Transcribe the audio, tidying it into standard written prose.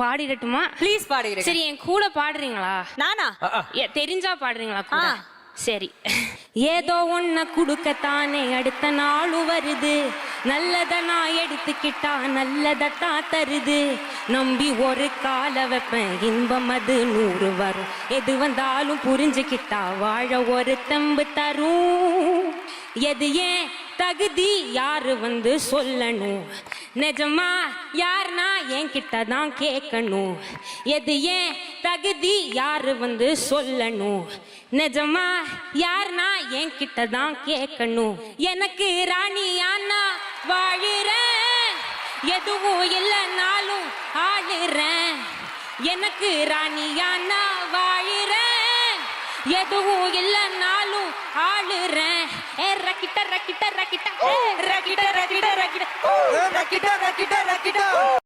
பாடிடட்டுமா? Please பாடுகிறேன். சரி, என் கூட பாடுறீங்களா? நானா? தெரிஞ்சா பாடுறீங்களா கூட? சரி. ஏதோ ஒன்ன குடுக்கத்தானே அடுத்த நாளும் வருது, நல்லத நான் எடுத்துக்கிட்டா நல்லதத்தான் தருது. நம்பி ஒரு கால வைப்பேன், இன்பம் அது 100 வரும். எது வந்தாலும் புரிஞ்சுக்கிட்டா வாழ ஒரு தெம்பு தரும். எது ஏன் தகுதி யாரு வந்து சொல்லணும், நிஜமா யாருனா என்கிட்ட தான் கேட்கணும். எது ஏன் தகுதி யாரு வந்து சொல்லணும், நிஜமா யாருனா என்கிட்ட தான் கேட்கணும். எனக்கு ராணியானா வாழுறேன், எதுவும் இல்லைனாலும் ஆளுறேன். எனக்கு ராணியானா வாழுறேன், எதுவும் இல்லைனாலும் ஆளுறேன். ரக்கிட்ட ரக்கிட்ட ரக்கிட்ட ரக்கிட்ட ரக்கிட்ட ரக்கிட்ட ரக்கிட்ட ரக்கிட்ட